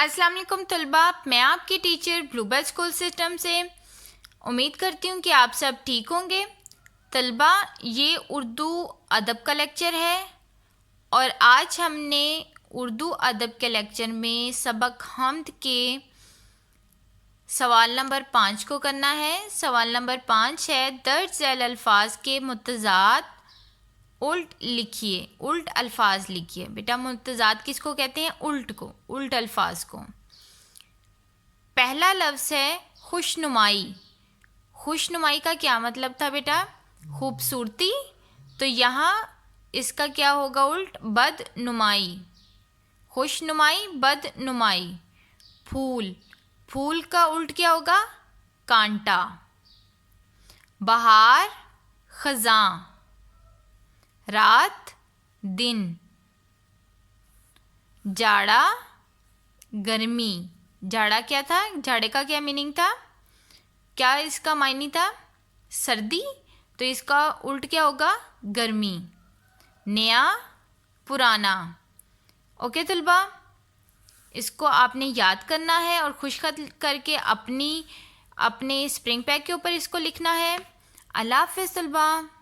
السلام علیکم طلباء، میں آپ کی ٹیچر بلو بیل اسکول سسٹم سے امید کرتی ہوں کہ آپ سب ٹھیک ہوں گے۔ طلباء، یہ اردو ادب کا لیکچر ہے اور آج ہم نے اردو ادب کے لیکچر میں سبق حمد کے سوال نمبر 5 کو کرنا ہے۔ سوال نمبر 5 ہے، درج ذیل الفاظ کے متضاد الٹ لکھیے، الٹ الفاظ لکھیے۔ بیٹا متضاد کس کو کہتے ہیں؟ الٹ کو، الٹ الفاظ کو۔ پہلا لفظ ہے خوشنمائی۔ خوشنمائی کا کیا مطلب تھا بیٹا؟ خوبصورتی۔ تو یہاں اس کا کیا ہوگا الٹ؟ بدنمائی۔ خوشنمائی، بدنمائی۔ پھول، پھول کا الٹ کیا ہوگا؟ کانٹا۔ بہار، خزاں۔ رات، دن۔ جاڑا، گرمی۔ جاڑا کیا تھا؟ جاڑے کا کیا میننگ تھا؟ کیا اس کا معنی تھا؟ سردی۔ تو اس کا الٹ کیا ہوگا؟ گرمی۔ نیا، پرانا۔ اوکے طلباء، اس کو آپ نے یاد کرنا ہے اور خوش خط کر کے اپنے اسپرنگ پیک کے اوپر اس کو لکھنا ہے۔ اللہ حافظ طلباء۔